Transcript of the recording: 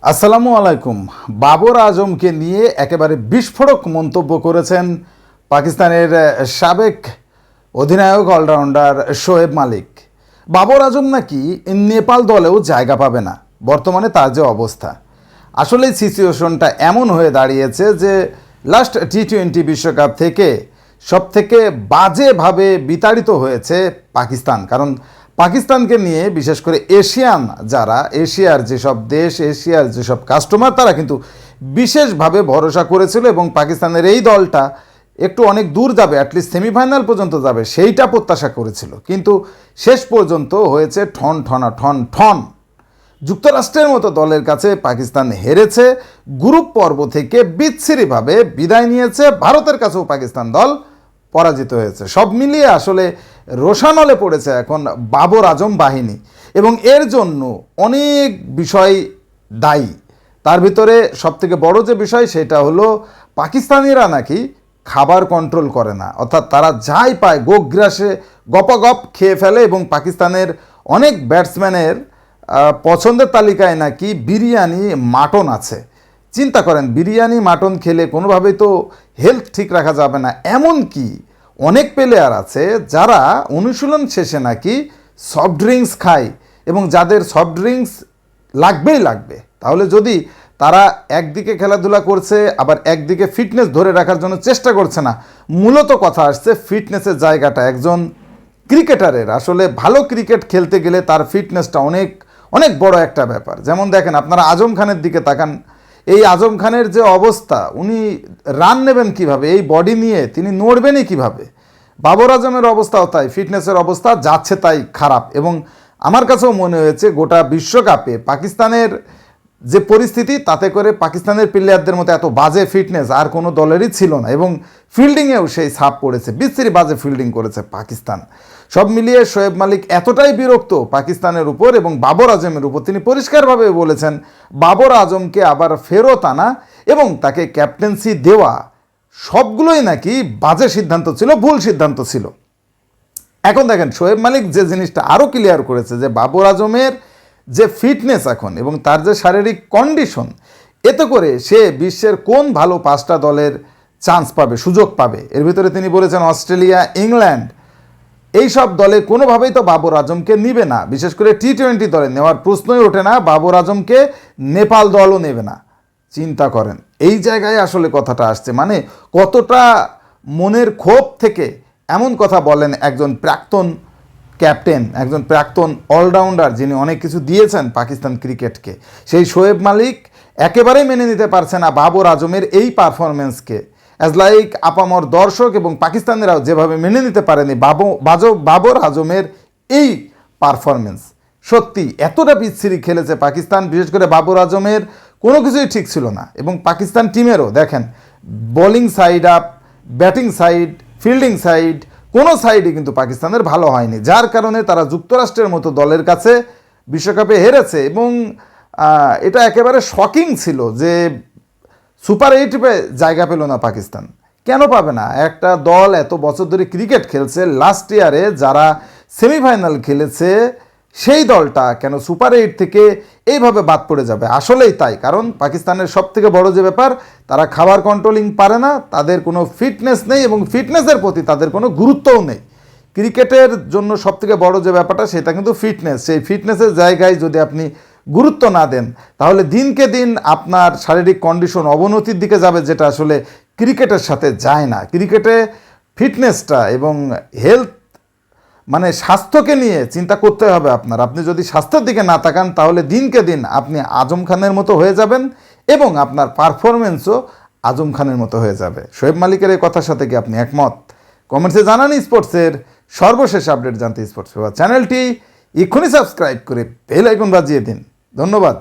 আসসালামু আলাইকুম। বাবর আজমকে নিয়ে একেবারে বিস্ফোরক মন্তব্য করেছেন পাকিস্তানের সাবেক অধিনায়ক অলরাউন্ডার শোয়েব মালিক। বাবর আজম নাকি নেপাল দলেও জায়গা পাবে না বর্তমানে তার যে অবস্থা। আসলে সিচুয়েশনটা এমন হয়ে দাঁড়িয়েছে যে লাস্ট টি-20 বিশ্বকাপ থেকে সবথেকে বাজেভাবে বিতাড়িত হয়েছে পাকিস্তান। কারণ পাকিস্তানকে নিয়ে বিশেষ করে এশিয়ার যেসব দেশ, এশিয়ার যেসব কাস্টমার, তারা কিন্তু বিশেষভাবে ভরসা করেছিল এবং পাকিস্তানের এই দলটা একটু অনেক দূর যাবে, অ্যাটলিস্ট সেমিফাইনাল পর্যন্ত যাবে, সেইটা প্রত্যাশা করেছিল। কিন্তু শেষ পর্যন্ত হয়েছে ঠন। যুক্তরাষ্ট্রের মতো দলের কাছে পাকিস্তান হেরেছে, গ্রুপ পর্ব থেকে বিচ্ছিরিভাবে বিদায় নিয়েছে, ভারতের কাছেও পাকিস্তান দল পরাজিত হয়েছে। সব মিলিয়ে আসলে রোষানলে পড়েছে এখন বাবর আজম বাহিনী এবং এর জন্য অনেক বিষয় দায়ী। তার ভিতরে সবথেকে বড় যে বিষয় সেটা হলো পাকিস্তানিরা নাকি খাবার কন্ট্রোল করে না, অর্থাৎ তারা যাই পায় গোগ্রাসে গপাগপ খেয়ে ফেলে এবং পাকিস্তানের অনেক ব্যাটসম্যানের পছন্দের তালিকায় নাকি বিরিয়ানি, মাটন আছে। চিন্তা করেন, বিরিয়ানি মাটন খেলে কোনোভাবেই তো হেলথ ঠিক রাখা যাবে না। এমনকি অনেক প্লেয়ার আছে যারা অনুশীলন শেষে নাকি সফট ড্রিঙ্কস খায় এবং যাদের সফট ড্রিঙ্কস লাগবে। তাহলে যদি তারা একদিকে খেলাধুলা করছে আবার একদিকে ফিটনেস ধরে রাখার জন্য চেষ্টা করছে না, মূলত কথা আসছে ফিটনেসের জায়গাটা একজন ক্রিকেটারের। আসলে ভালো ক্রিকেট খেলতে গেলে তার ফিটনেসটা অনেক বড় একটা ব্যাপার। যেমন দেখেন, আপনারা আজম খানের দিকে তাকান। এই আজম খানের যে অবস্থা, উনি রান নেবেন কিভাবে? এই বডি নিয়ে তিনি নড়বেনই কিভাবে? বাবর আজমের অবস্থাও তাই, ফিটনেসের অবস্থা যাচ্ছে তাই খারাপ। এবং আমার কাছেও মনে হয়েছে গোটা বিশ্বকাপে পাকিস্তানের যে পরিস্থিতি, তাতে করে পাকিস্তানের প্লেয়ারদের মতো এত বাজে ফিটনেস আর কোনো দলেরই ছিল না এবং ফিল্ডিংয়েও সেই ছাপ পড়েছে, বিচ্ছিরি বাজে ফিল্ডিং করেছে পাকিস্তান। সব মিলিয়ে শোয়েব মালিক এতটাই বিরক্ত পাকিস্তানের উপর এবং বাবর আজমের উপর, তিনি পরিষ্কারভাবে বলেছেন বাবর আজমকে আবার ফেরত আনা এবং তাকে ক্যাপ্টেন্সি দেওয়া সবগুলোই নাকি বাজে সিদ্ধান্ত ছিল, ভুল সিদ্ধান্ত ছিল। এখন দেখেন, শোয়েব মালিক যে জিনিসটা আরও ক্লিয়ার করেছে যে বাবর আজমের যে ফিটনেস এখন এবং তার যে শারীরিক কন্ডিশন, এতে করে সে বিশ্বের কোন ভালো 5টা দলের চান্স পাবে, সুযোগ পাবে। এর ভিতরে তিনি বলেছেন অস্ট্রেলিয়া, ইংল্যান্ড, এইসব দলে কোনোভাবেই তো বাবর আজমকে নিবে না। বিশেষ করে টি-20 দলে নেওয়ার প্রশ্নই ওঠে না, বাবর আজমকে নেপাল দলও নেবে না। চিন্তা করেন, এই জায়গায় আসলে কথাটা আসছে, মানে কতটা মনের ক্ষোভ থেকে এমন কথা বলেন একজন প্রাক্তন ক্যাপ্টেন, একজন প্রাক্তন অলরাউন্ডার, যিনি অনেক কিছু দিয়েছেন পাকিস্তান ক্রিকেটকে। সেই শোয়েব মালিক একেবারেই মেনে নিতে পারছে না বাবর আজমের এই পারফরমেন্সকে, অ্যাজ লাইক আপামর দর্শক এবং পাকিস্তানিরাও যেভাবে মেনে নিতে পারেনি বাবর আজমের এই পারফরমেন্স। সত্যি এতটা বিচ্ছিরি খেলেছে পাকিস্তান, বিশেষ করে বাবর আজমের কোনো কিছুই ঠিক ছিল না। এবং পাকিস্তান টিমেরও দেখেন, bowling side up, batting side, fielding side, কোনো সাইডই কিন্তু পাকিস্তানের ভালো হয়নি, যার কারণে তারা যুক্তরাষ্ট্রের মতো দলের কাছে বিশ্বকাপে হেরেছে। এবং এটা একেবারে শকিং ছিল যে সুপার 8 জায়গা পেল না পাকিস্তান। কেন পাবে না? একটা দল এত বছর ধরে ক্রিকেট খেলছে, লাস্ট ইয়ারে যারা সেমিফাইনাল খেলেছে সেই দলটা কেন সুপার 8 থেকে এইভাবে বাদ পড়ে যাবে? আসলেই তাই, কারণ পাকিস্তানের সবথেকে বড় যে ব্যাপার, তারা খাবার কন্ট্রোলিং পারে না, তাদের কোনো ফিটনেস নেই এবং ফিটনেসের প্রতি তাদের কোনো গুরুত্বও নেই। ক্রিকেটের জন্য সবথেকে বড় যে ব্যাপারটা সেটা কিন্তু ফিটনেস। সেই ফিটনেসের জায়গায় যদি আপনি গুরুত্ব না দেন, তাহলে দিনকে দিন আপনার শারীরিক কন্ডিশন অবনতির দিকে যাবে, যেটা আসলে ক্রিকেটের সাথে যায় না। ক্রিকেটে ফিটনেসটা এবং হেলথ, মানে স্বাস্থ্যকে নিয়ে চিন্তা করতে হবে আপনার। আপনি যদি স্বাস্থ্যের দিকে না তাকান, তাহলে দিনকে দিন আপনি আজম খানের মতো হয়ে যাবেন এবং আপনার পারফরমেন্সও আজম খানের মতো হয়ে যাবে। শোয়েব মালিকের এই কথার সাথে কি আপনি একমত? কমেন্টসে জানান। স্পোর্টসের সর্বশেষ আপডেট জানতে স্পোর্টস চ্যানেলটি এক্ষুনি সাবস্ক্রাইব করে বেল আইকন বাজিয়ে দিন। ধন্যবাদ।